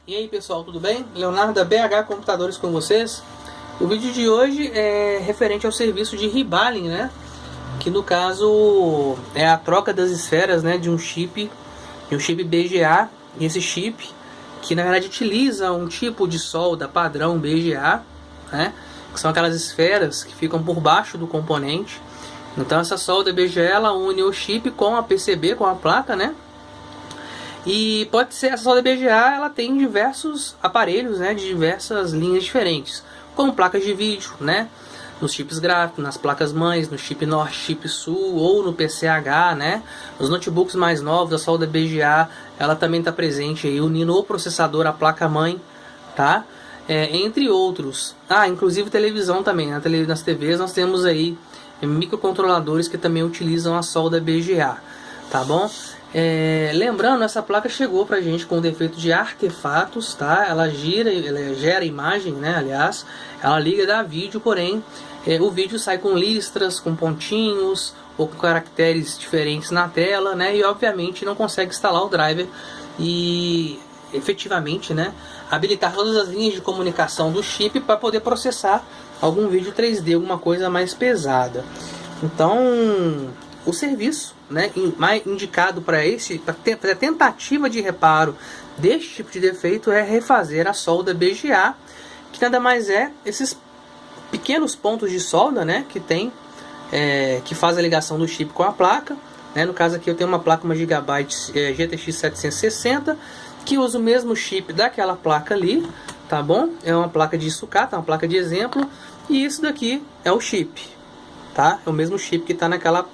E aí pessoal, tudo bem? Leonardo da BH Computadores com vocês. O vídeo de hoje é referente ao serviço de rebaling, né? Que no caso é a troca das esferas, né, de um chip BGA. E esse chip, que na verdade utiliza um tipo de solda padrão BGA, né? Que são aquelas esferas que ficam por baixo do componente. Então essa solda BGA ela une o chip com a PCB, com a placa, né? E pode ser, essa solda BGA ela tem diversos aparelhos, né, de diversas linhas diferentes, como placas de vídeo, né, nos chips gráficos, nas placas mães, no chip Norte, chip Sul ou no PCH, né, nos notebooks mais novos, a solda BGA ela também está presente aí, unindo o processador à placa mãe, tá? Entre outros. Inclusive televisão também, nas TVs nós temos aí microcontroladores que também utilizam a solda BGA, tá bom? Lembrando, essa placa chegou pra gente com defeito de artefatos, tá? Ela gera imagem, né? Aliás, ela liga e dá vídeo, porém o vídeo sai com listras, com pontinhos ou com caracteres diferentes na tela, né? E obviamente não consegue instalar o driver e efetivamente, né, habilitar todas as linhas de comunicação do chip para poder processar algum vídeo 3D, alguma coisa mais pesada. Então, o serviço, né, mais indicado para a tentativa de reparo deste tipo de defeito é refazer a solda BGA, que nada mais é esses pequenos pontos de solda, né, que tem, que faz a ligação do chip com a placa, né. No caso aqui eu tenho uma placa, uma Gigabyte GTX 760, que usa o mesmo chip daquela placa ali, tá bom? É uma placa de sucata, uma placa de exemplo, e isso daqui é o chip, tá? É o mesmo chip que está naquela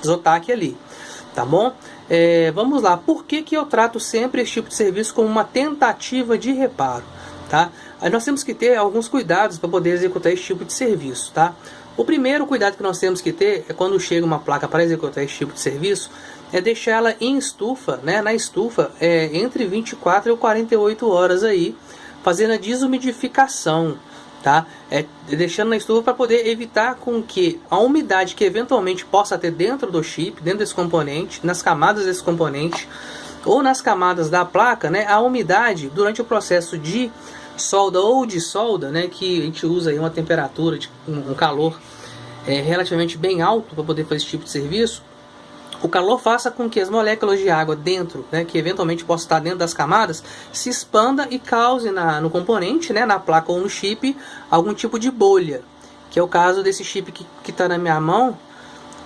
Zotac ali, tá bom? Vamos lá, por que eu trato sempre esse tipo de serviço como uma tentativa de reparo, tá? Aí nós temos que ter alguns cuidados para poder executar esse tipo de serviço, tá? O primeiro cuidado que nós temos que ter é quando chega uma placa para executar esse tipo de serviço, é deixar ela em estufa, né? Na estufa, entre 24 e 48 horas aí, fazendo a desumidificação, tá? Deixando na estufa para poder evitar com que a umidade que eventualmente possa ter dentro do chip, dentro desse componente, nas camadas desse componente, ou nas camadas da placa, né? A umidade durante o processo de solda ou de solda, né? Que a gente usa aí uma temperatura, um calor relativamente bem alto para poder fazer esse tipo de serviço. O calor faça com que as moléculas de água dentro, né, que eventualmente possa estar dentro das camadas, se expanda e cause no componente, né, na placa ou no chip, algum tipo de bolha. Que é o caso desse chip que está na minha mão,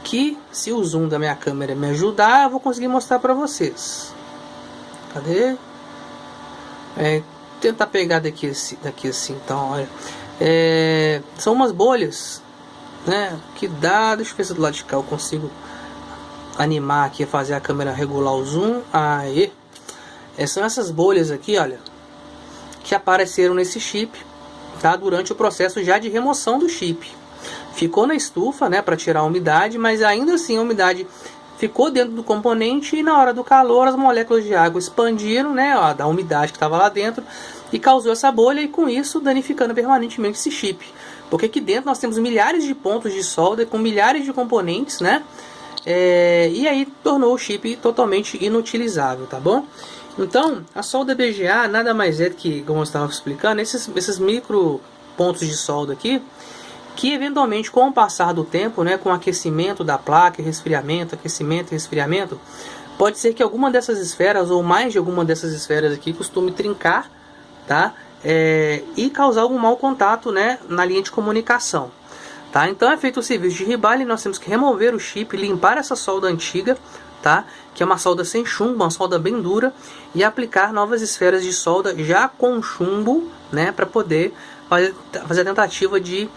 que se o zoom da minha câmera me ajudar, eu vou conseguir mostrar para vocês. Cadê? Tentar pegar daqui assim, então, olha. São umas bolhas, né, que dá, deixa eu ver se do lado de cá eu consigo animar aqui, fazer a câmera regular o zoom. Aí são essas bolhas aqui, olha, que apareceram nesse chip, tá? Durante o processo já de remoção do chip. Ficou na estufa, né, para tirar a umidade, mas ainda assim a umidade ficou dentro do componente e na hora do calor as moléculas de água expandiram, né, da umidade que estava lá dentro e causou essa bolha, e com isso danificando permanentemente esse chip. Porque aqui dentro nós temos milhares de pontos de solda com milhares de componentes, né? E aí tornou o chip totalmente inutilizável, tá bom? Então, a solda BGA nada mais é do que, como eu estava explicando, esses micro pontos de solda aqui, que eventualmente com o passar do tempo, né, com o aquecimento da placa, resfriamento, aquecimento e resfriamento, pode ser que alguma dessas esferas, ou mais de alguma dessas esferas aqui, costume trincar, tá? E causar algum mau contato, né, na linha de comunicação. Tá? Então é feito o serviço de rebaling, nós temos que remover o chip, limpar essa solda antiga, tá? Que é uma solda sem chumbo, uma solda bem dura, e aplicar novas esferas de solda já com chumbo, né? Para poder fazer a tentativa de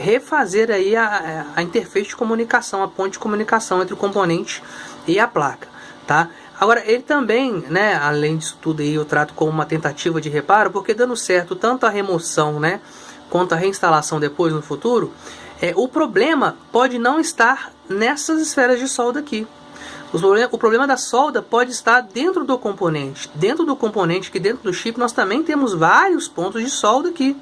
refazer aí a interface de comunicação, a ponte de comunicação entre o componente e a placa, tá? Agora, ele também, né, além disso tudo aí, eu trato como uma tentativa de reparo, porque dando certo tanto a remoção, né, quanto a reinstalação depois no futuro, o problema pode não estar nessas esferas de solda aqui. O problema da solda pode estar dentro do componente. Dentro do componente, que dentro do chip, nós também temos vários pontos de solda aqui.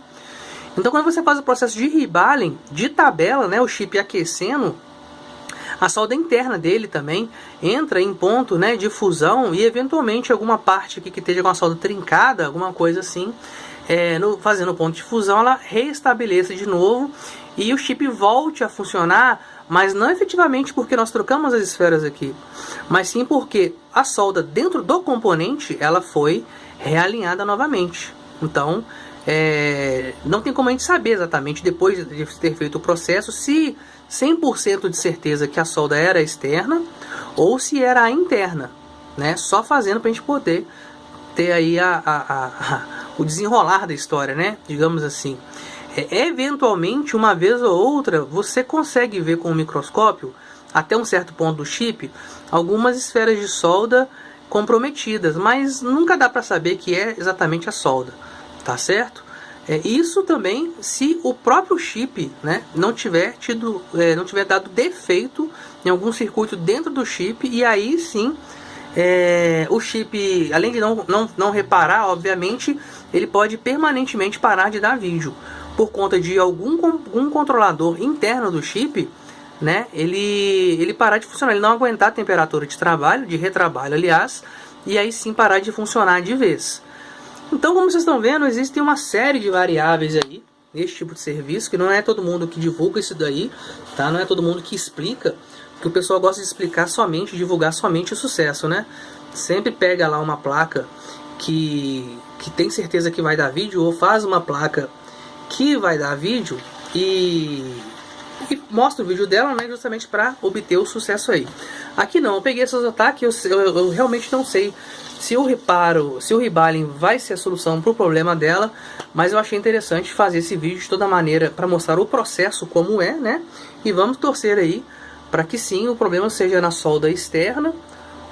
Então, quando você faz o processo de rebaling, de tabela, né, o chip aquecendo, A solda interna dele também entra em ponto, né, de fusão e eventualmente alguma parte aqui que esteja com a solda trincada, alguma coisa assim, fazendo o ponto de fusão, ela reestabeleça de novo e o chip volte a funcionar, mas não efetivamente porque nós trocamos as esferas aqui, mas sim porque a solda dentro do componente ela foi realinhada novamente. Então não tem como a gente saber exatamente, depois de ter feito o processo, se 100% de certeza que a solda era externa ou se era a interna, né? Só fazendo para a gente poder ter aí o desenrolar da história, né? Digamos assim. Eventualmente, uma vez ou outra, você consegue ver com o microscópio, até um certo ponto do chip, algumas esferas de solda comprometidas, mas nunca dá para saber que é exatamente a solda, tá certo? Isso também se o próprio chip, né, não tiver dado defeito em algum circuito dentro do chip, e aí sim o chip, além de não reparar, obviamente, ele pode permanentemente parar de dar vídeo por conta de algum controlador interno do chip, né, ele parar de funcionar, ele não aguentar a temperatura de trabalho, de retrabalho, aliás, e aí sim parar de funcionar de vez. Então, como vocês estão vendo, existe uma série de variáveis aí nesse tipo de serviço, que não é todo mundo que divulga isso daí, tá? Não é todo mundo que explica, porque o pessoal gosta de explicar somente, divulgar somente o sucesso, né? Sempre pega lá uma placa que tem certeza que vai dar vídeo, ou faz uma placa que vai dar vídeo e mostra o vídeo dela, né, justamente para obter o sucesso aí. Aqui não, eu peguei esses ataques, eu realmente não sei se o rebaling vai ser a solução para o problema dela, mas eu achei interessante fazer esse vídeo de toda maneira para mostrar o processo como é, né? E vamos torcer aí para que sim o problema seja na solda externa,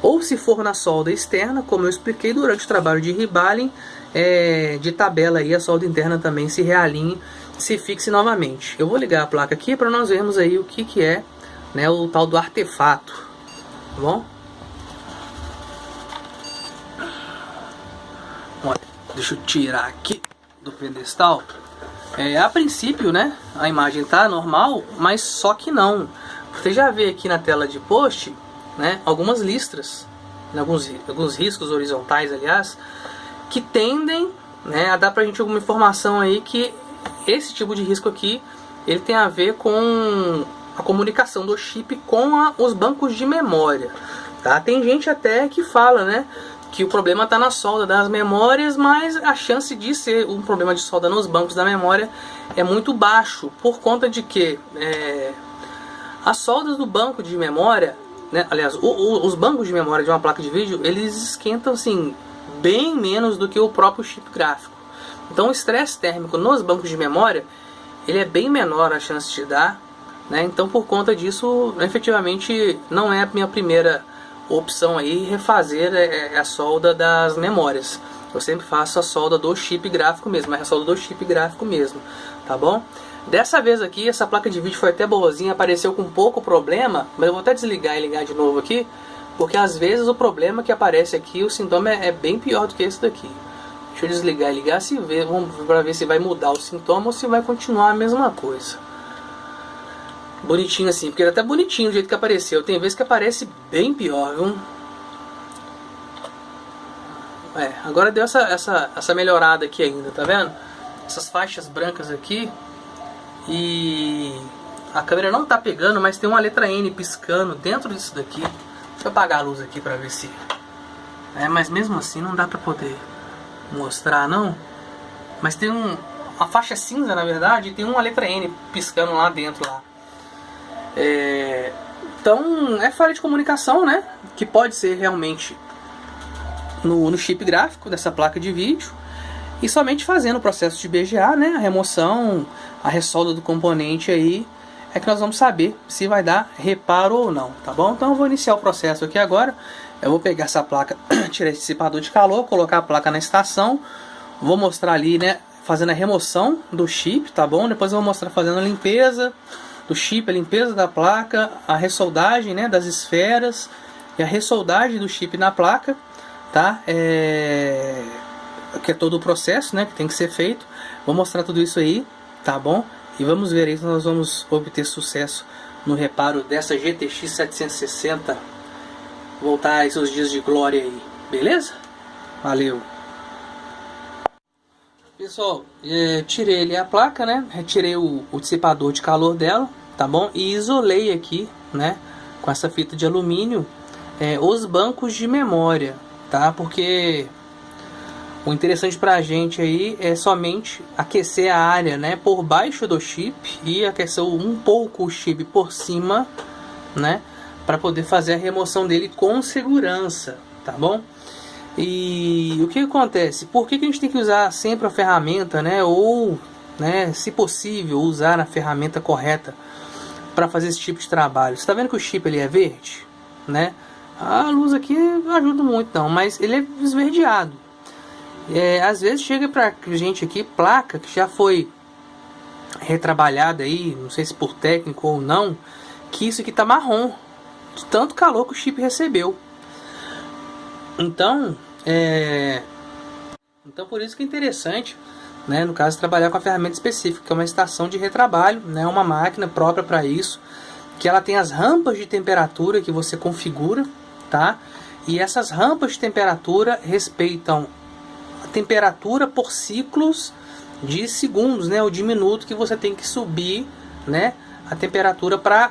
ou se for na solda externa, como eu expliquei durante o trabalho de rebaling, de tabela aí a solda interna também se realinhe, se fixe novamente. Eu vou ligar a placa aqui para nós vermos aí o que é, né, o tal do artefato, tá bom? Olha, deixa eu tirar aqui do pedestal. A princípio, né, a imagem tá normal, mas só que não. Você já vê aqui na tela de post, né, algumas listras, né, alguns riscos horizontais, aliás, que tendem, né, a dar pra gente alguma informação aí que esse tipo de risco aqui, ele tem a ver com a comunicação do chip com os bancos de memória, tá? Tem gente até que fala, né, que o problema está na solda das memórias, mas a chance de ser um problema de solda nos bancos da memória é muito baixo, por conta de que as soldas do banco de memória, né, aliás, os bancos de memória de uma placa de vídeo, eles esquentam assim, bem menos do que o próprio chip gráfico. Então o estresse térmico nos bancos de memória, ele é bem menor a chance de dar, né? Então por conta disso, efetivamente não é a minha primeira opção aí refazer a solda das memórias. Eu sempre faço a solda do chip gráfico mesmo, a solda do chip gráfico mesmo, tá bom? Dessa vez aqui, essa placa de vídeo foi até boazinha, apareceu com pouco problema, mas eu vou até desligar e ligar de novo aqui, porque às vezes o problema que aparece aqui, o sintoma é bem pior do que esse daqui. Deixa eu desligar e ligar, vamos para ver se vai mudar o sintoma ou se vai continuar a mesma coisa. Bonitinho assim, porque ele é até bonitinho do jeito que apareceu. Tem vezes que aparece bem pior, viu? Agora deu essa melhorada aqui ainda, tá vendo? Essas faixas brancas aqui. E a câmera não tá pegando, mas tem uma letra N piscando dentro disso daqui. Deixa eu apagar a luz aqui pra ver se... mas mesmo assim não dá pra poder mostrar, não. Mas tem uma faixa cinza, na verdade, e tem uma letra N piscando lá dentro, lá. Então é falha de comunicação, né, que pode ser realmente no chip gráfico dessa placa de vídeo, e somente fazendo o processo de BGA, né, a remoção, a ressolda do componente aí, é que nós vamos saber se vai dar reparo ou não, tá bom? Então eu vou iniciar o processo aqui agora. Eu vou pegar essa placa, tirar esse dissipador de calor, colocar a placa na estação, vou mostrar ali, né, fazendo a remoção do chip, tá bom? Depois eu vou mostrar fazendo a limpeza do chip, a limpeza da placa, a ressoldagem, né, das esferas e a ressoldagem do chip na placa, tá? Que é todo o processo, né, que tem que ser feito. Vou mostrar tudo isso aí, tá bom? E vamos ver aí se nós vamos obter sucesso no reparo dessa GTX 760 voltar a seus dias de glória aí, beleza? Valeu! Pessoal, tirei ali a placa, né? Retirei o dissipador de calor dela, tá bom? E isolei aqui, né? Com essa fita de alumínio, os bancos de memória, tá? Porque o interessante pra gente aí é somente aquecer a área, né? Por baixo do chip e aquecer um pouco o chip por cima, né? Para poder fazer a remoção dele com segurança, tá bom? E o que acontece? Por que a gente tem que usar sempre a ferramenta, né? Ou, né, se possível, usar a ferramenta correta para fazer esse tipo de trabalho? Você está vendo que o chip ele é verde, né? A luz aqui não ajuda muito não, mas ele é esverdeado. Às vezes chega pra gente aqui placa que já foi retrabalhada aí, não sei se por técnico ou não, que isso aqui tá marrom, de tanto calor que o chip recebeu. Então por isso que é interessante, né, no caso, trabalhar com a ferramenta específica, que é uma estação de retrabalho, né, uma máquina própria para isso, que ela tem as rampas de temperatura que você configura, tá? E essas rampas de temperatura respeitam a temperatura por ciclos de segundos, né, ou de minuto que você tem que subir, né, a temperatura para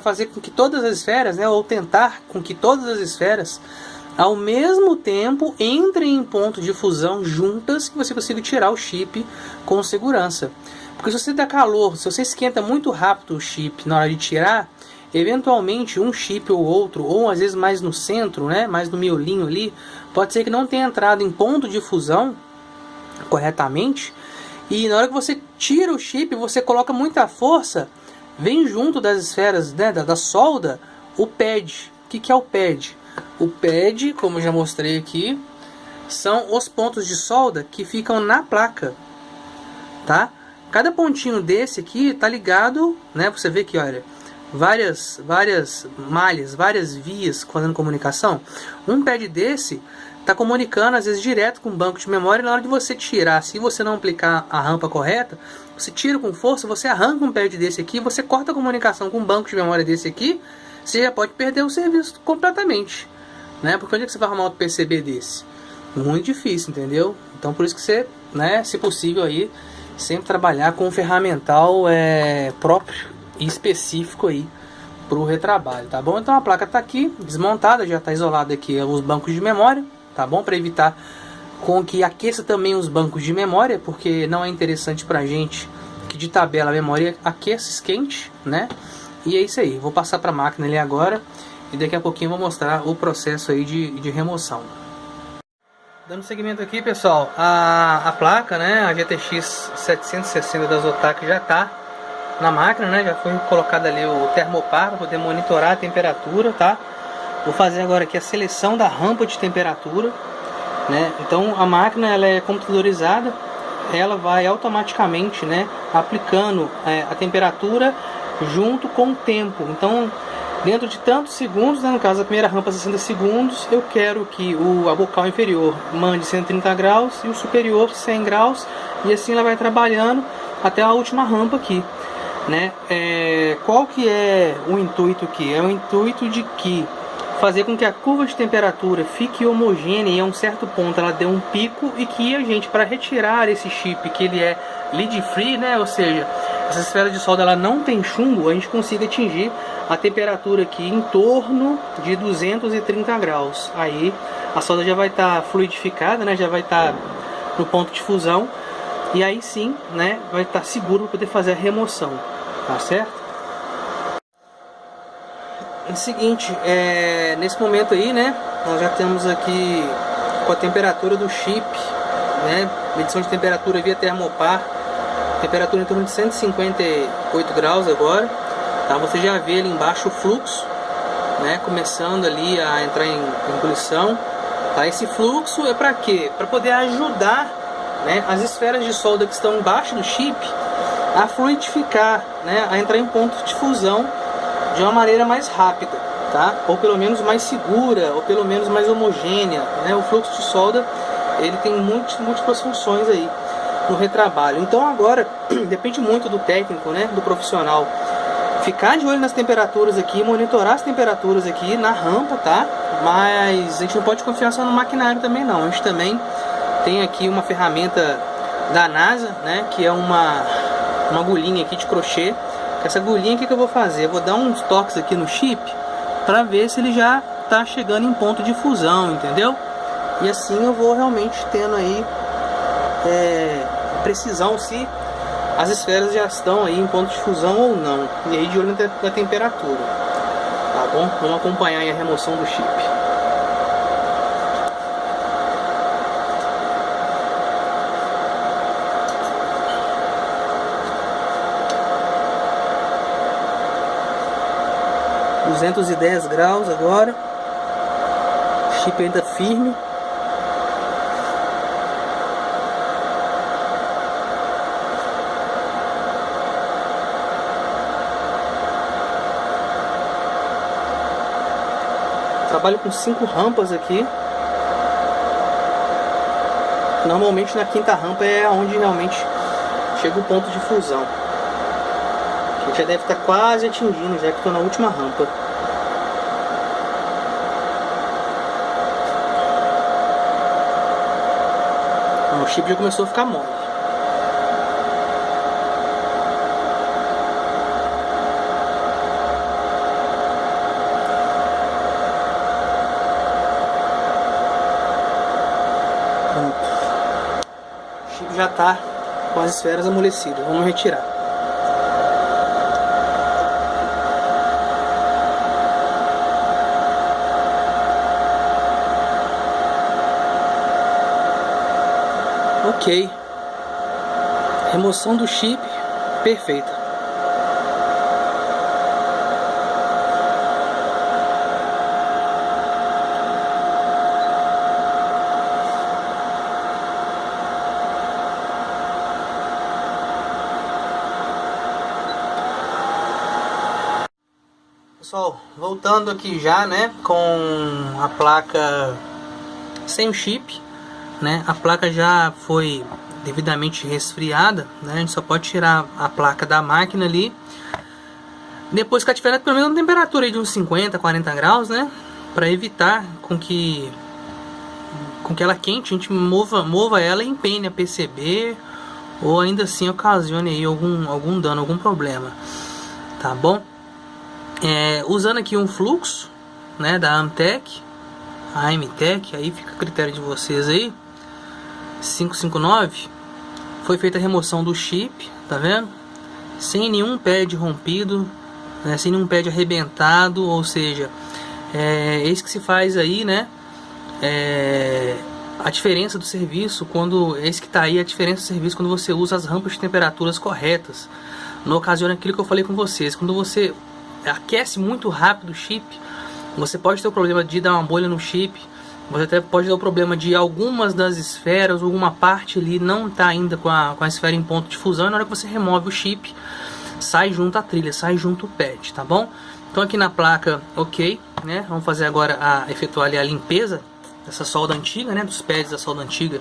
fazer com que todas as esferas, né, ou tentar com que todas as esferas ao mesmo tempo entrem em ponto de fusão juntas, que você consiga tirar o chip com segurança. Porque se você dá calor, se você esquenta muito rápido o chip na hora de tirar, eventualmente um chip ou outro, ou às vezes mais no centro, né, mais no miolinho ali, pode ser que não tenha entrado em ponto de fusão corretamente, e na hora que você tira o chip, você coloca muita força, vem junto das esferas, né, da solda, o pad. O que é o pad? O pad, como eu já mostrei aqui, são os pontos de solda que ficam na placa, tá? Cada pontinho desse aqui tá ligado, né? Você vê que, olha, várias malhas, várias vias fazendo comunicação. Um pad desse tá comunicando às vezes direto com o banco de memória. Na hora de você tirar, se você não aplicar a rampa correta, você tira com força, você arranca um pad desse aqui, você corta a comunicação com um banco de memória desse aqui, você já pode perder o serviço completamente, né? Porque onde é que você vai arrumar outro PCB desse? Muito difícil, entendeu? Então por isso que você, né, se possível aí, sempre trabalhar com um ferramental próprio e específico aí para o retrabalho, tá bom? Então a placa está aqui desmontada, já está isolada aqui os bancos de memória, tá bom? Para evitar com que aqueça também os bancos de memória, porque não é interessante para a gente que de tabela a memória aqueça, esquente, né? E é isso aí, vou passar para a máquina ali agora e daqui a pouquinho eu vou mostrar o processo aí de remoção. Dando seguimento aqui, pessoal, a placa, né, a GTX 760 da Zotac já está na máquina, né, já foi colocado ali o termopar para poder monitorar a temperatura, tá? Vou fazer agora aqui a seleção da rampa de temperatura, né? Então a máquina ela é computadorizada, ela vai automaticamente, né, aplicando a temperatura junto com o tempo. Então dentro de tantos segundos, né, no caso a primeira rampa 60 segundos, eu quero que a bocal inferior mande 130 graus e o superior 100 graus, e assim ela vai trabalhando até a última rampa aqui, né? Qual que é o intuito aqui? É o intuito de que fazer com que a curva de temperatura fique homogênea e a um certo ponto ela dê um pico, e que a gente, para retirar esse chip que ele é lead free, né, ou seja, essa esfera de solda ela não tem chumbo, a gente consiga atingir a temperatura aqui em torno de 230 graus. Aí a solda já vai estar fluidificada, né, já vai estar no ponto de fusão, e aí sim, né, vai estar seguro para poder fazer a remoção, tá certo? É o seguinte, nesse momento aí, né, nós já temos aqui com a temperatura do chip, né, medição de temperatura via termopar, temperatura em torno de 158 graus agora, tá? Você já vê ali embaixo o fluxo, né, começando ali a entrar em ebulição, tá? Esse fluxo é para quê? Para poder ajudar, né, as esferas de solda que estão embaixo do chip a fluidificar, né, a entrar em ponto de fusão de uma maneira mais rápida, tá? Ou pelo menos mais segura, ou pelo menos mais homogênea, né? O fluxo de solda ele tem múltiplas funções aí no retrabalho. Então agora depende muito do técnico, né, do profissional ficar de olho nas temperaturas aqui, monitorar as temperaturas aqui na rampa, tá? Mas a gente não pode confiar só no maquinário também não. A gente também tem aqui uma ferramenta da NASA, né? Que é uma agulhinha aqui de crochê. Essa agulhinha aqui que eu vou fazer, eu vou dar uns toques aqui no chip para ver se ele já tá chegando em ponto de fusão, entendeu? E assim eu vou realmente tendo aí precisão se as esferas já estão aí em ponto de fusão ou não. E aí de olho na temperatura, tá bom? Vamos acompanhar aí a remoção do chip. $210 agora, chip ainda firme. Trabalho com 5 rampas aqui. Normalmente na quinta rampa é onde realmente chega o ponto de fusão. A gente já deve estar quase atingindo, já que estou na última rampa. O chip já começou a ficar mole. Pronto. O chip já está com as esferas amolecidas. Vamos retirar. Ok, remoção do chip perfeita. Pessoal, voltando aqui já, né, com a placa sem o chip. Né? A placa já foi devidamente resfriada, né? A gente só pode tirar a placa da máquina ali depois que ela tiver pelo menos uma temperatura aí de uns 50, 40 graus, né? Para evitar com que ela quente, a gente mova ela e empene a PCB ou ainda assim ocasione aí algum dano, algum problema, tá bom? Usando aqui um fluxo, né, da Amtech, a AMTech, aí fica a critério de vocês aí. 559, foi feita a remoção do chip, tá vendo? Sem nenhum pad rompido, né? Sem nenhum pad arrebentado, ou seja, isso que se faz aí, né? A diferença do serviço quando esse que tá aí, a diferença do serviço quando você usa as rampas de temperaturas corretas. No ocasiona aquilo que eu falei com vocês, quando você aquece muito rápido o chip, você pode ter o problema de dar uma bolha no chip. Você até pode ter o problema de algumas das esferas, alguma parte ali não está ainda com a esfera em ponto de fusão. E na hora que você remove o chip, sai junto a trilha, sai junto o pad, tá bom? Então aqui na placa, ok, né? Vamos fazer agora efetuar ali a limpeza dessa solda antiga, né? Dos pads da solda antiga,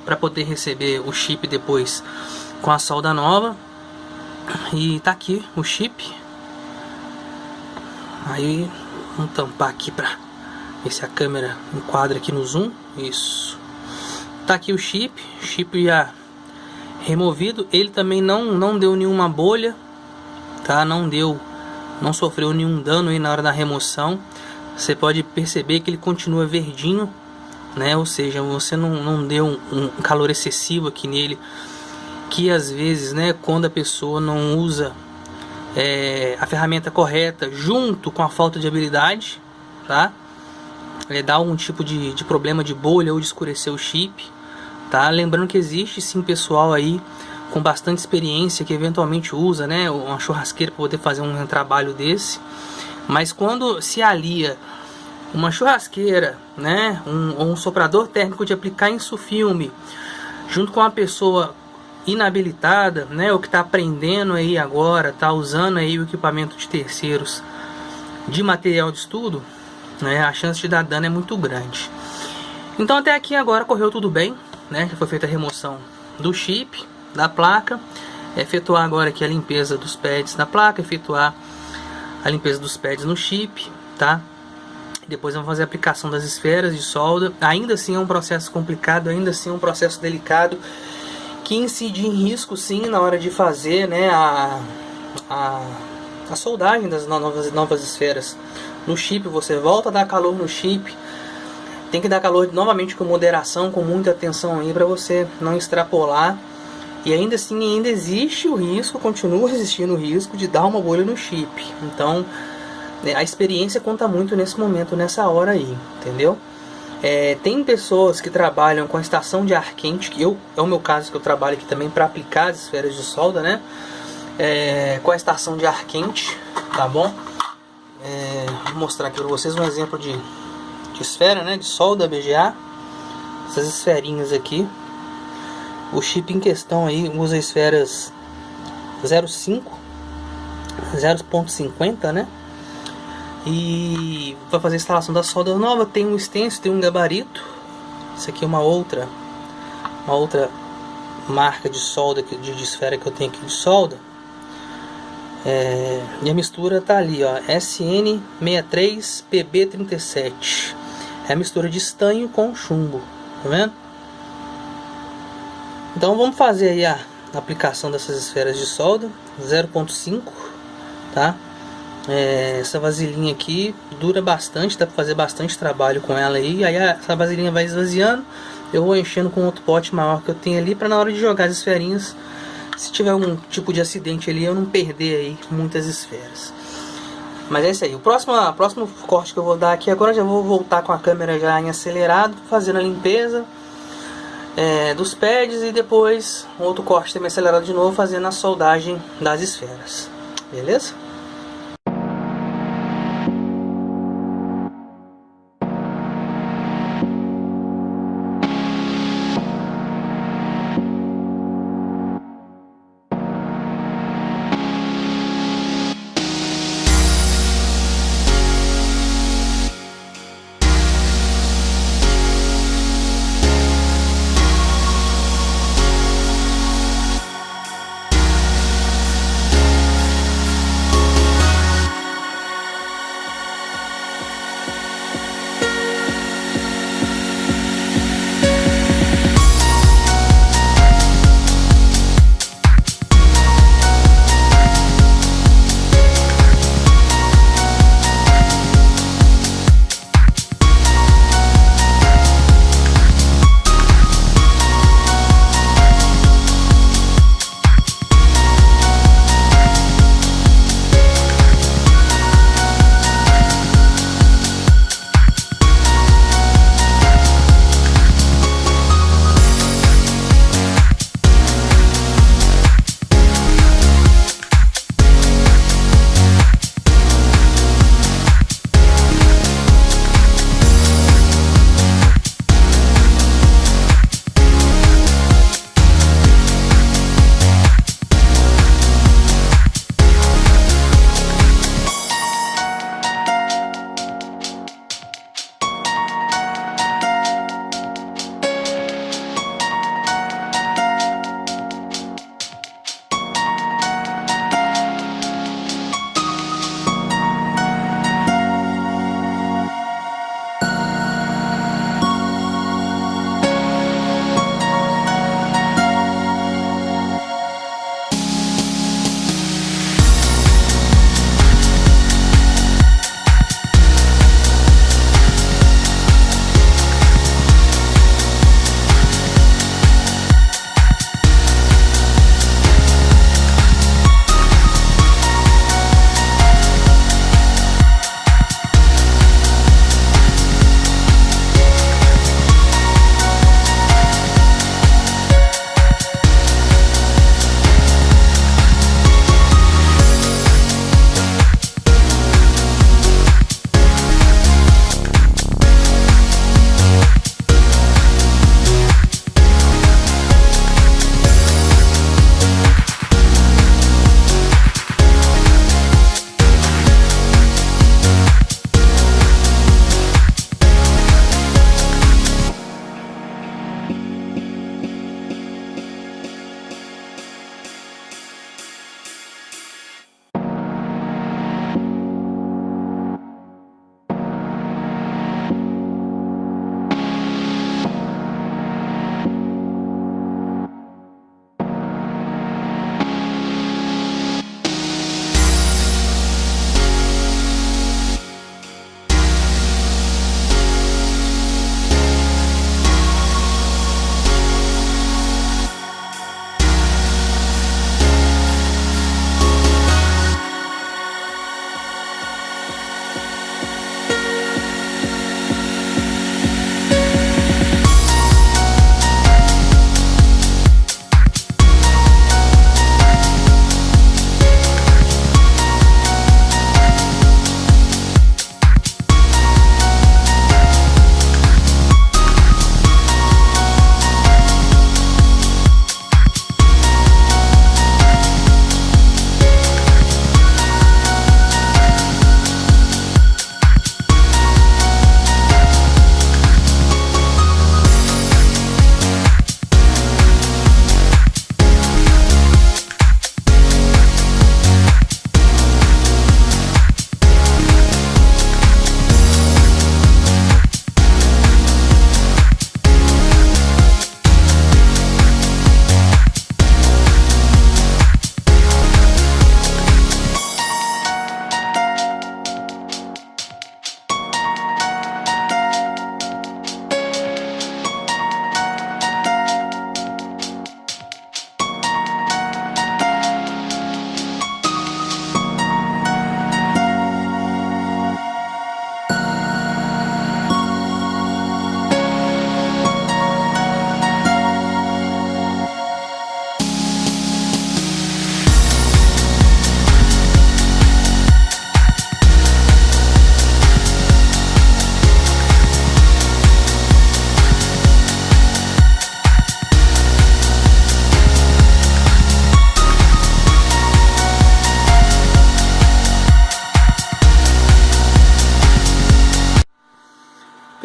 para poder receber o chip depois com a solda nova. E tá aqui o chip. Aí vamos tampar aqui para ver se a câmera enquadra aqui no zoom. Isso. Tá aqui o chip já removido. Ele também não deu nenhuma bolha, tá? Não sofreu nenhum dano aí na hora da remoção. Você pode perceber que ele continua verdinho, né? Ou seja, você não deu um calor excessivo aqui nele, que às vezes, né, quando a pessoa não usa a ferramenta correta junto com a falta de habilidade, tá? Dá algum tipo de problema de bolha ou de escurecer o chip, tá? Lembrando que existe sim pessoal aí com bastante experiência que eventualmente usa, né, uma churrasqueira para poder fazer um trabalho desse. Mas quando se alia uma churrasqueira, né, um soprador térmico de aplicar insufilme junto com uma pessoa inabilitada, né, ou que está aprendendo aí agora, está usando aí o equipamento de terceiros de material de estudo, né, a chance de dar dano é muito grande. Então até aqui agora correu tudo bem, né? Já foi feita a remoção do chip, da placa, efetuar agora aqui a limpeza dos pads da placa, efetuar a limpeza dos pads no chip, tá? Depois vamos fazer a aplicação das esferas de solda. Ainda assim é um processo complicado, ainda assim é um processo delicado, que incide em risco sim na hora de fazer, né, a soldagem das novas esferas no chip. Você volta a dar calor no chip, tem que dar calor novamente com moderação, com muita atenção aí para você não extrapolar. E ainda assim ainda existe o risco, continua existindo o risco de dar uma bolha no chip. Então a experiência conta muito nesse momento, nessa hora aí, entendeu? Tem pessoas que trabalham com a estação de ar quente, que é o meu caso, que eu trabalho aqui também para aplicar as esferas de solda, né? Com a estação de ar quente, tá bom? Vou mostrar aqui para vocês um exemplo de esfera, né, de solda BGA. Essas esferinhas aqui, o chip em questão aí usa esferas 0,5, 0,50, né? E para fazer a instalação da solda nova tem um stencil, tem um gabarito. Isso aqui é uma outra marca de solda, de esfera que eu tenho aqui de solda. E a mistura tá ali, ó, SN63PB37. É a mistura de estanho com chumbo, tá vendo? Então vamos fazer aí a aplicação dessas esferas de solda 0,5, tá? Essa vasilhinha aqui dura bastante, dá para fazer bastante trabalho com ela aí. Aí essa vasilhinha vai esvaziando, eu vou enchendo com outro pote maior que eu tenho ali, para na hora de jogar as esferinhas, se tiver algum tipo de acidente ali, eu não perder aí muitas esferas. Mas é isso aí. O próximo corte que eu vou dar aqui agora, já vou voltar com a câmera já em acelerado, fazendo a limpeza dos pads, e depois um outro corte também acelerado de novo, fazendo a soldagem das esferas. Beleza?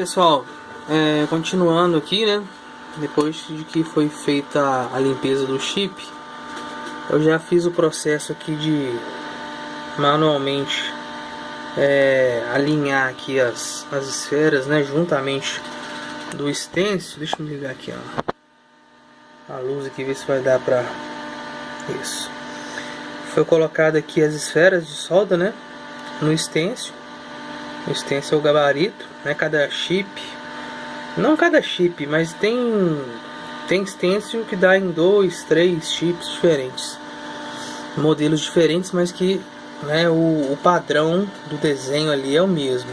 pessoal, continuando aqui, né? Depois de que foi feita a limpeza do chip, eu já fiz o processo aqui de manualmente alinhar aqui as esferas, né? Juntamente do stencil. Deixa eu ligar aqui, ó, a luz aqui, ver se vai dar pra isso. Foi colocado aqui as esferas de solda, né? No stencil. O stencil é o gabarito, né? Cada chip, não cada chip, mas tem stencil que dá em 2, 3 chips diferentes, modelos diferentes, mas que, né, o padrão do desenho ali é o mesmo.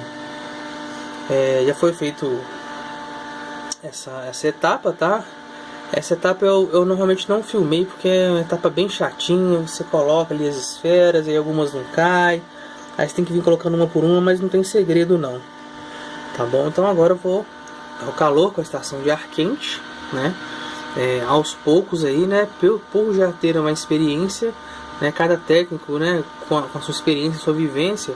Já foi feito essa etapa, tá? Essa etapa eu normalmente não filmei porque é uma etapa bem chatinha. Você coloca ali as esferas e algumas não caem. Aí você tem que vir colocando uma por uma, mas não tem segredo não. Tá bom? Então agora eu vou ao calor com a estação de ar quente, né? Aos poucos aí, né? Por já ter uma experiência, né? Cada técnico, né? Com a sua experiência, sua vivência,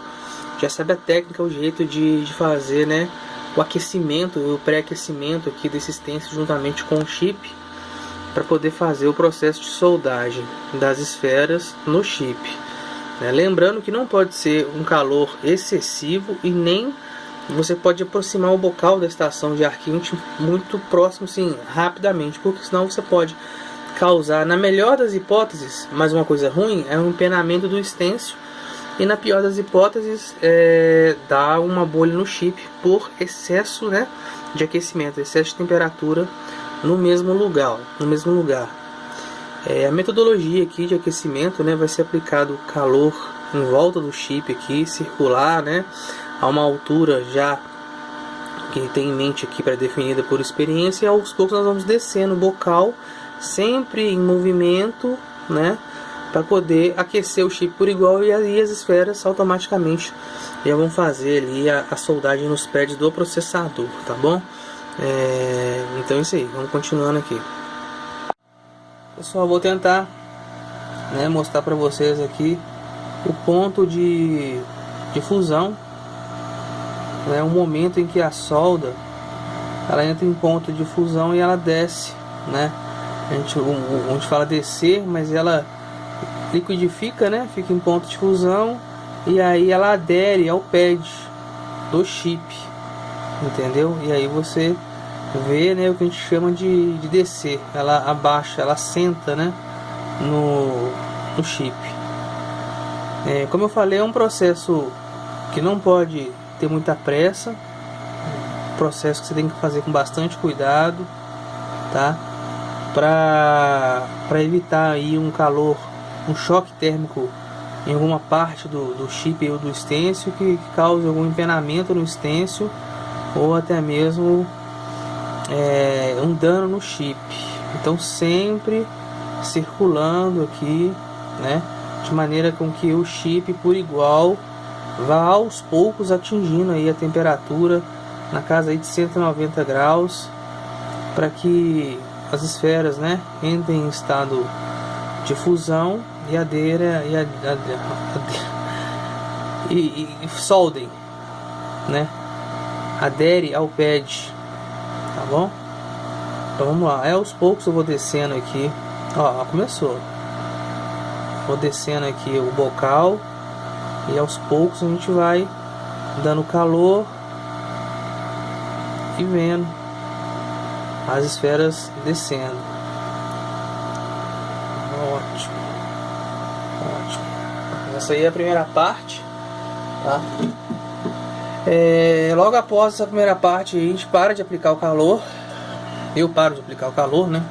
já sabe a técnica, o jeito de fazer, né? O aquecimento, o pré-aquecimento aqui desse stencil juntamente com o chip, para poder fazer o processo de soldagem das esferas no chip. Lembrando que não pode ser um calor excessivo e nem você pode aproximar o bocal da estação de ar quente muito próximo, sim, rapidamente, porque senão você pode causar, na melhor das hipóteses, mas uma coisa ruim é o empenamento do stencil, e na pior das hipóteses dá uma bolha no chip por excesso, né, de aquecimento, excesso de temperatura no mesmo lugar. A metodologia aqui de aquecimento, né, vai ser aplicado calor em volta do chip aqui, circular, né, a uma altura já que tem em mente aqui pré-definida por experiência, e aos poucos nós vamos descendo o bocal, sempre em movimento, né, para poder aquecer o chip por igual, e aí as esferas automaticamente já vão fazer ali a soldagem nos pads do processador, tá bom? Então é isso aí, vamos continuando aqui. Pessoal, vou tentar, né, mostrar para vocês aqui o ponto de fusão, né, o momento em que a solda ela entra em ponto de fusão e ela desce, né? A gente fala descer, mas ela liquidifica, né? Fica em ponto de fusão e aí ela adere ao pad do chip, entendeu? E aí você vê, né, o que a gente chama de descer. Ela abaixa, ela senta, né, no chip. Como eu falei, é um processo que não pode ter muita pressa, processo que você tem que fazer com bastante cuidado, tá? Para evitar aí um calor, um choque térmico em alguma parte do chip ou do stencil que cause algum empenamento no stencil, ou até mesmo um dano no chip. Então sempre circulando aqui, né, de maneira com que o chip por igual vá aos poucos atingindo aí a temperatura na casa aí de 190 graus, para que as esferas, né, entrem em estado de fusão e adeira e soldem, né, adere ao pad, tá bom? Então vamos lá, aos poucos eu vou descendo aqui, ó, começou, vou descendo aqui o bocal e aos poucos a gente vai dando calor e vendo as esferas descendo. Ótimo, ótimo. Essa aí é a primeira parte, tá? Logo após essa primeira parte a gente para de aplicar o calor. Eu paro de aplicar o calor, né?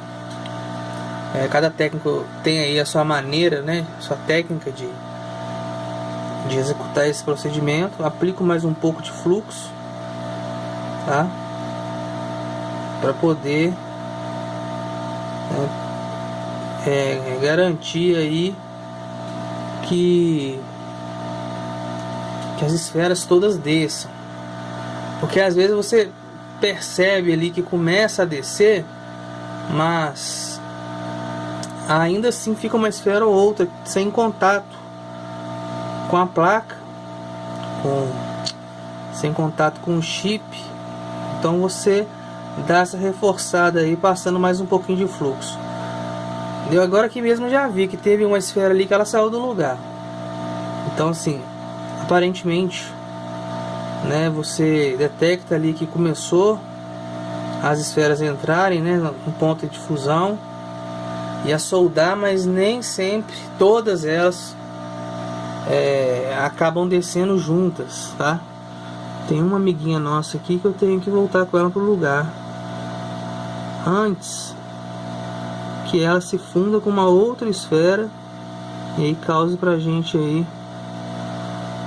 Cada técnico tem aí a sua maneira, né? Sua técnica de executar esse procedimento. Aplico mais um pouco de fluxo, tá? Para poder garantir aí que as esferas todas desçam, porque às vezes você percebe ali que começa a descer, mas ainda assim fica uma esfera ou outra sem contato com a placa, sem contato com o chip. Então você dá essa reforçada aí, passando mais um pouquinho de fluxo. Deu agora aqui mesmo, já vi que teve uma esfera ali que ela saiu do lugar. Então assim, aparentemente, né, você detecta ali que começou as esferas entrarem, né, no ponto de fusão e a soldar, mas nem sempre todas elas acabam descendo juntas, tá? Tem uma amiguinha nossa aqui que eu tenho que voltar com ela pro lugar antes que ela se funda com uma outra esfera e aí cause pra gente aí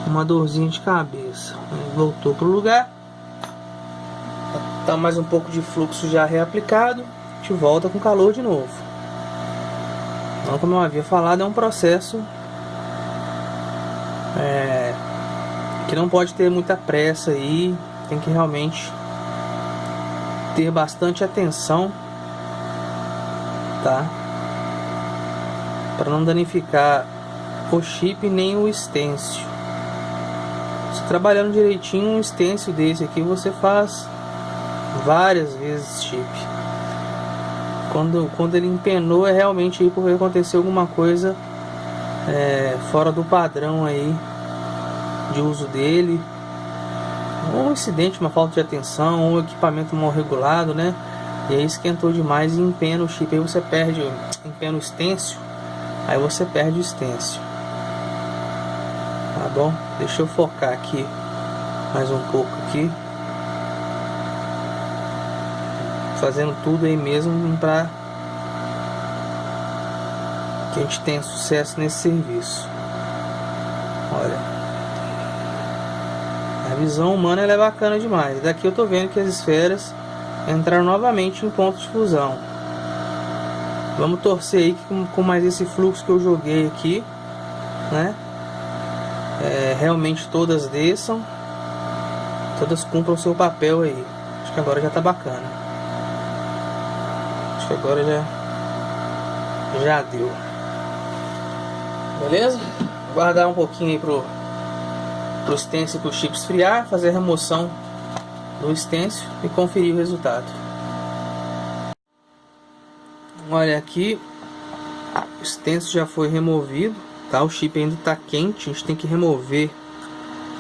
uma dorzinha de cabeça. Voltou pro lugar, tá mais um pouco de fluxo já reaplicado, a gente volta com calor de novo. Então, como eu havia falado, é um processo que não pode ter muita pressa aí, tem que realmente ter bastante atenção, tá? Para não danificar o chip nem o stencil. Se trabalhando direitinho, um stencil desse aqui você faz várias vezes chip. Quando ele empenou é realmente aí porque aconteceu alguma coisa fora do padrão aí de uso dele, ou um incidente, uma falta de atenção, ou um equipamento mal regulado, né? E aí esquentou demais e empena o chip, aí você perde, empena o stencil, aí você perde o stencil. Tá bom? Deixa eu focar aqui mais um pouco aqui, fazendo tudo aí mesmo para que a gente tenha sucesso nesse serviço. Olha, a visão humana ela é bacana demais. Daqui eu tô vendo que as esferas entraram novamente em ponto de fusão. Vamos torcer aí que com mais esse fluxo que eu joguei aqui, né, realmente todas desçam, todas cumpram o seu papel aí. Acho que agora já tá bacana. Acho que agora já deu. Beleza? Guardar um pouquinho aí pro stencil e pro chip esfriar, fazer a remoção do stencil e conferir o resultado. Olha aqui, o stencil já foi removido, tá? O chip ainda está quente, a gente tem que remover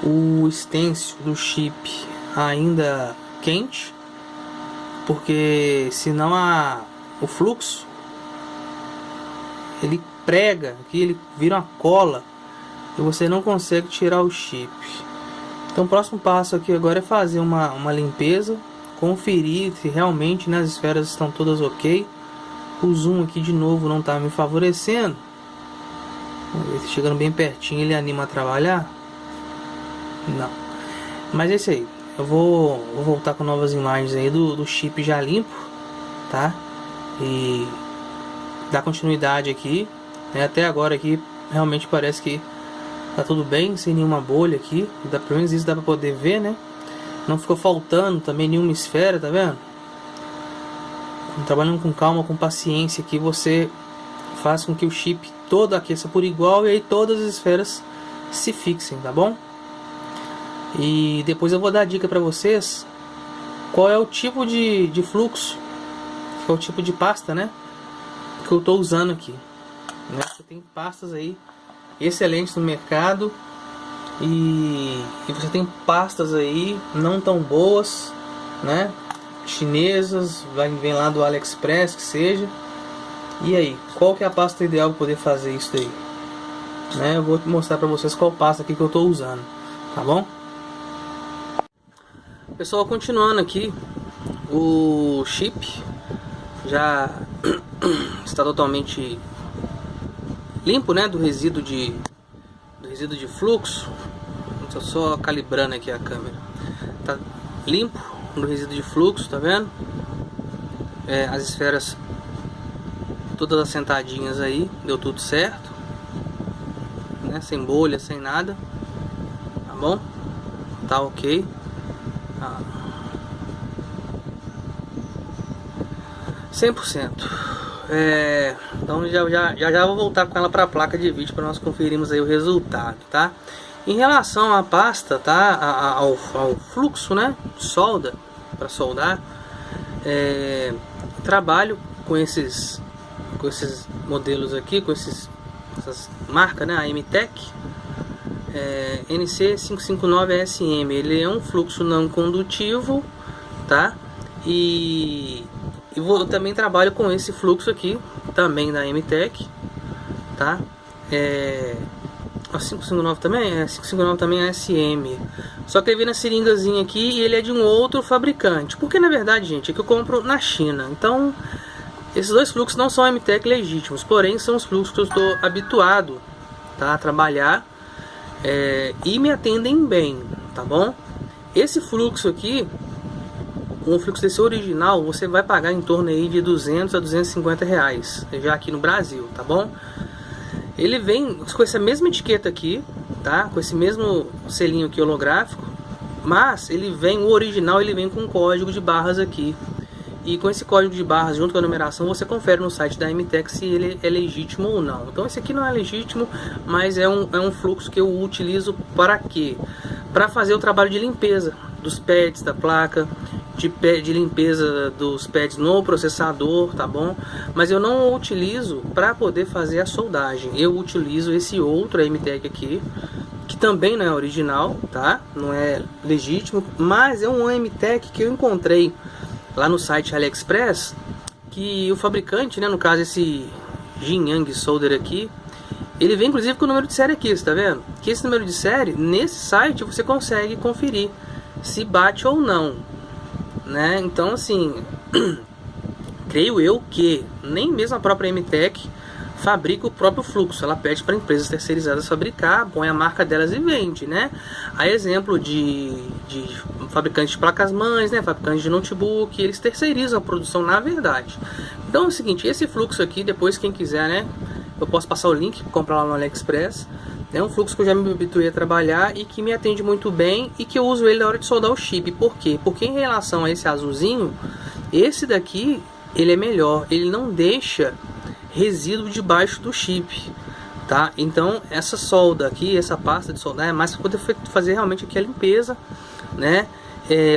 o stencil do chip ainda quente, porque senão o fluxo ele prega aqui, ele vira uma cola e você não consegue tirar o chip. Então o próximo passo aqui agora é fazer uma limpeza, conferir se realmente as esferas estão todas ok. O zoom aqui de novo não está me favorecendo. Vamos ver se chegando bem pertinho ele anima a trabalhar. Não, mas é isso aí. Eu vou voltar com novas imagens aí do chip já limpo, tá? E dar continuidade aqui, né? Até agora aqui realmente parece que tá tudo bem, sem nenhuma bolha aqui. Pelo menos isso dá pra poder ver, né? Não ficou faltando também nenhuma esfera, tá vendo? Trabalhando com calma, com paciência aqui, você faz com que o chip todo aqueça por igual e aí todas as esferas se fixem, tá bom? E depois eu vou dar a dica pra vocês qual é o tipo de fluxo, que é o tipo de pasta, né, que eu tô usando aqui, né? Você tem pastas aí excelentes no mercado e você tem pastas aí não tão boas, né, chinesas, vem lá do AliExpress, que seja. E aí, qual que é a pasta ideal para poder fazer isso daí, né? Eu vou mostrar para vocês qual pasta aqui que eu tô usando, tá bom? Pessoal, continuando aqui, o chip já está totalmente limpo, né, do resíduo de fluxo. Estou só calibrando aqui a câmera. Tá limpo do resíduo de fluxo, tá vendo? As esferas todas assentadinhas aí, deu tudo certo, né? Sem bolha, sem nada, tá bom? Tá ok. 100%. Então já vou voltar com ela para a placa de vídeo para nós conferirmos aí o resultado, tá? Em relação à pasta, tá? Ao fluxo, né? Solda, para soldar. Trabalho com esses modelos aqui, com essas marcas, né? A MTEC NC559SM. Ele é um fluxo não condutivo, tá? E eu também trabalho com esse fluxo aqui, também da MTEC, tá? A 559 também? 559 também é SM. Só que ele vem na seringazinha aqui e ele é de um outro fabricante. Porque na verdade, gente, é que eu compro na China. Então, esses dois fluxos não são MTEC legítimos. Porém, são os fluxos que eu estou habituado, tá, a trabalhar. E me atendem bem, tá bom? Esse fluxo aqui, um fluxo desse original, você vai pagar em torno aí de 200 a 250 reais. Já aqui no Brasil, tá bom? Ele vem com essa mesma etiqueta aqui, tá? Com esse mesmo selinho aqui holográfico, mas ele vem, o original, ele vem com um código de barras aqui. E com esse código de barras junto com a numeração, você confere no site da MTEC se ele é legítimo ou não. Então esse aqui não é legítimo, mas é um fluxo que eu utilizo para quê? Para fazer o trabalho de limpeza dos pads da placa, de limpeza dos pads no processador, tá bom? Mas eu não utilizo para poder fazer a soldagem. Eu utilizo esse outro MTEC aqui, que também não é original, tá? Não é legítimo, mas é um MTEC que eu encontrei lá no site AliExpress, que o fabricante, né, no caso esse Jinyang Solder aqui, ele vem inclusive com o número de série aqui, você tá vendo? Que esse número de série, nesse site você consegue conferir se bate ou não, né? Então assim, creio eu que nem mesmo a própria MTEC fabrica o próprio fluxo. Ela pede para empresas terceirizadas fabricar, põe a marca delas e vende, né? A exemplo de fabricantes de placas-mães, né? Fabricantes de notebook, eles terceirizam a produção na verdade. Então é o seguinte, esse fluxo aqui, depois quem quiser, né? Eu posso passar o link para comprar lá no AliExpress. É um fluxo que eu já me habituei a trabalhar e que me atende muito bem e que eu uso ele na hora de soldar o chip. Por quê? Porque em relação a esse azulzinho, esse daqui, ele é melhor. Ele não deixa resíduo debaixo do chip, tá? Então essa solda aqui, essa pasta de soldar é mais para poder fazer realmente aqui a limpeza, né?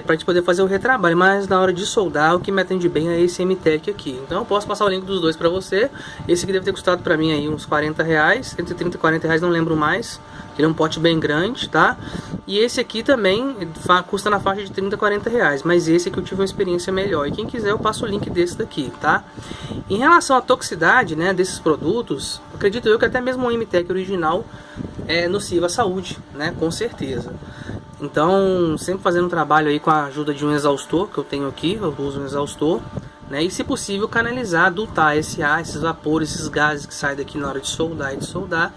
Para a gente poder fazer o retrabalho, mas na hora de soldar o que me atende bem é esse MTEC aqui. Então eu posso passar o link dos dois para você. Esse aqui deve ter custado para mim aí uns 40 reais, entre 30 e 40 reais, não lembro mais. Ele é um pote bem grande, tá? E esse aqui também custa na faixa de 30 a 40 reais, mas esse aqui eu tive uma experiência melhor. E quem quiser eu passo o link desse daqui, tá? Em relação à toxicidade, né, desses produtos, acredito eu que até mesmo o MTEC original é nocivo à saúde, né? Com certeza. Então, sempre fazendo um trabalho aí com a ajuda de um exaustor que eu tenho aqui, eu uso um exaustor, né? E se possível canalizar, adultar esse ar, esses vapores, esses gases que saem daqui na hora de soldar e dessoldar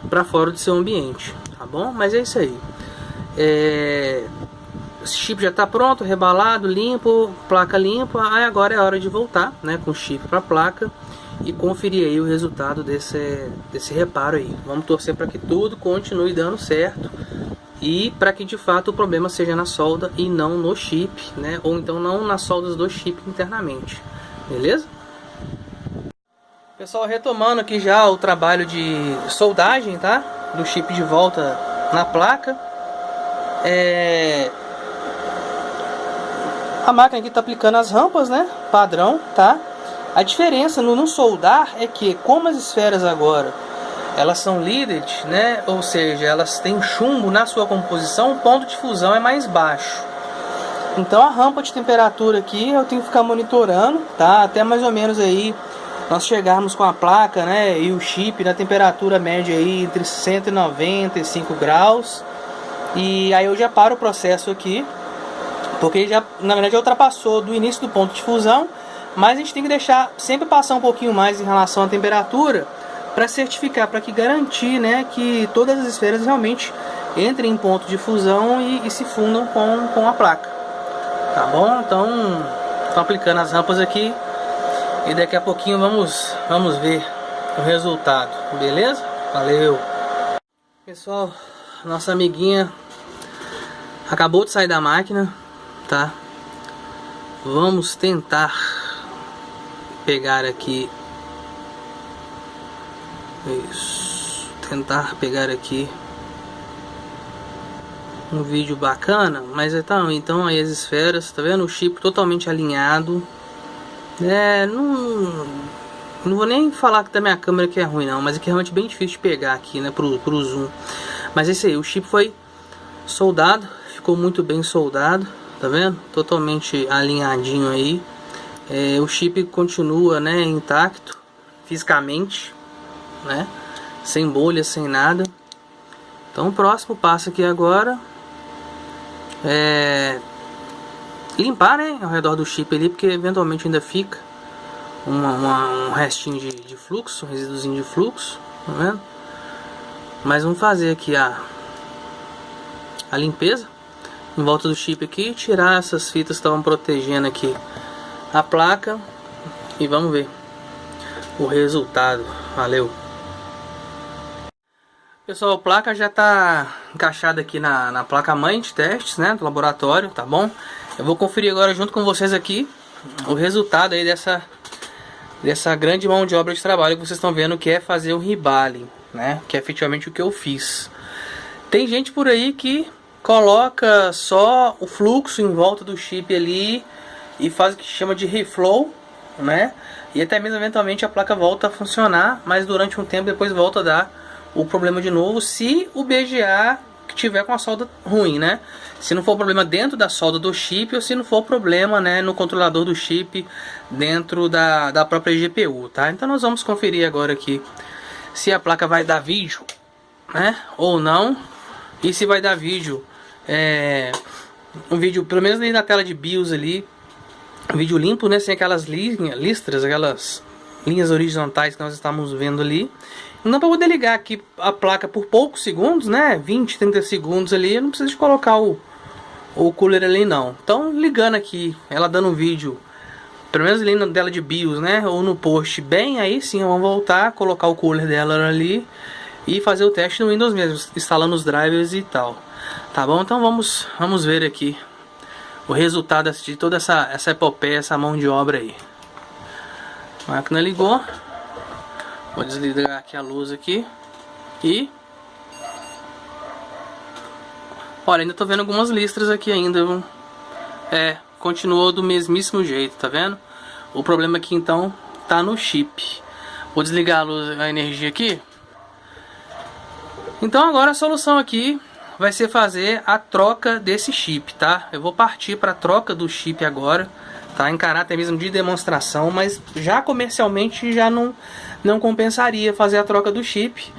para fora do seu ambiente, tá bom? Mas é isso aí. Esse chip já está pronto, rebalado, limpo, placa limpa. Aí agora é hora de voltar, né, com o chip para a placa e conferir aí o resultado desse reparo aí. Vamos torcer para que tudo continue dando certo e para que de fato o problema seja na solda e não no chip, né? Ou então não nas soldas do chip internamente, beleza? Pessoal, retomando aqui já o trabalho de soldagem, tá? Do chip de volta na placa. A máquina aqui está aplicando as rampas, né? Padrão, tá? A diferença no soldar é que, como as esferas agora elas são leaded, né? Ou seja, elas têm chumbo na sua composição, o ponto de fusão é mais baixo. Então a rampa de temperatura aqui eu tenho que ficar monitorando, tá? Até mais ou menos aí nós chegarmos com a placa, né, e o chip na temperatura média aí entre 195 graus. E aí eu já paro o processo aqui, porque já, na verdade, já ultrapassou do início do ponto de fusão, mas a gente tem que deixar sempre passar um pouquinho mais em relação à temperatura para certificar, para que garantir, né, que todas as esferas realmente entrem em ponto de fusão e se fundam com a placa, tá bom? Então, estou aplicando as rampas aqui e daqui a pouquinho vamos ver o resultado, beleza? Valeu! Pessoal, nossa amiguinha acabou de sair da máquina, tá? Vamos tentar pegar aqui. Isso. Tentar pegar aqui um vídeo bacana, mas então aí as esferas, tá vendo? O chip totalmente alinhado. Não vou nem falar que da minha câmera que é ruim não, mas é que é realmente bem difícil de pegar aqui, né, pro zoom. Mas esse aí, o chip foi soldado, ficou muito bem soldado, tá vendo? Totalmente alinhadinho aí. O chip continua, né, intacto fisicamente, né, sem bolha, sem nada. Então o próximo passo aqui agora é limpar, né, ao redor do chip ali, porque eventualmente ainda fica um restinho de fluxo, um resíduozinho de fluxo, tá vendo? Mas vamos fazer aqui a limpeza em volta do chip aqui, tirar essas fitas que estavam protegendo aqui a placa e vamos ver o resultado. Valeu! Pessoal, a placa já está encaixada aqui na placa mãe de testes, né, do laboratório, tá bom? Eu vou conferir agora junto com vocês aqui o resultado aí dessa grande mão de obra de trabalho que vocês estão vendo, que é fazer o rebaling, né, que é efetivamente o que eu fiz. Tem gente por aí que coloca só o fluxo em volta do chip ali e faz o que chama de reflow, né, e até mesmo eventualmente a placa volta a funcionar, mas durante um tempo depois volta a dar o problema de novo, se o BGA tiver com a solda ruim, né? Se não for problema dentro da solda do chip, ou se não for problema, né, no controlador do chip dentro da própria GPU, tá? Então nós vamos conferir agora aqui se a placa vai dar vídeo, né, ou não, e se vai dar vídeo, um vídeo pelo menos ali na tela de BIOS ali, um vídeo limpo, né, sem aquelas listras, aquelas linhas horizontais que nós estamos vendo ali. Não, para poder ligar aqui a placa por poucos segundos, né, 20, 30 segundos ali, eu não preciso de colocar o cooler ali não. Então ligando aqui, ela dando um vídeo, pelo menos ali na tela de BIOS, né, ou no post bem, aí sim vamos voltar, colocar o cooler dela ali e fazer o teste no Windows mesmo, instalando os drivers e tal. Tá bom? Então vamos ver aqui o resultado de toda essa epopeia, essa mão de obra aí. A máquina ligou. Vou desligar aqui a luz aqui. E olha, ainda tô vendo algumas listras aqui ainda, viu? Continuou do mesmíssimo jeito, tá vendo? O problema aqui então tá no chip. Vou desligar a luz, a energia aqui. Então agora a solução aqui vai ser fazer a troca desse chip, tá? Eu vou partir para a troca do chip agora, tá? Em caráter mesmo de demonstração, mas já comercialmente já não compensaria fazer a troca do chip.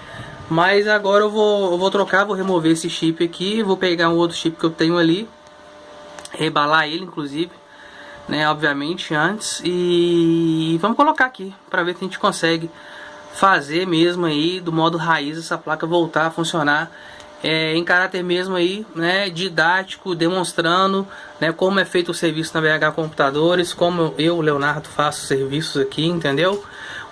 Mas agora eu vou trocar, vou remover esse chip aqui, vou pegar um outro chip que eu tenho ali, rebalar ele inclusive, né, obviamente antes, e vamos colocar aqui para ver se a gente consegue fazer mesmo aí do modo raiz essa placa voltar a funcionar em caráter mesmo aí, né, didático, demonstrando, né, como é feito o serviço na BH Computadores, como eu, Leonardo, faço serviços aqui, entendeu?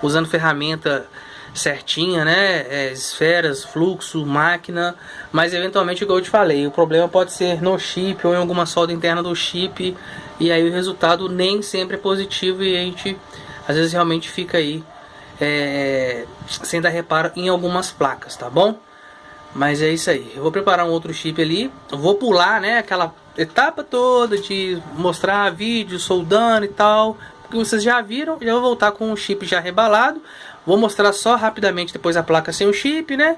Usando ferramenta certinha, né, esferas, fluxo, máquina, mas eventualmente, igual eu te falei, o problema pode ser no chip ou em alguma solda interna do chip, e aí o resultado nem sempre é positivo e a gente às vezes realmente fica aí sem dar reparo em algumas placas, tá bom? Mas é isso aí, eu vou preparar um outro chip ali, eu vou pular, né, aquela etapa toda de mostrar vídeo, soldando e tal, porque vocês já viram. Já vou voltar com o chip já rebalado, vou mostrar só rapidamente depois a placa sem o chip, né,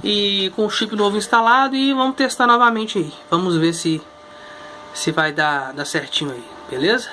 e com o chip novo instalado, e vamos testar novamente aí, vamos ver se vai dar certinho aí, beleza?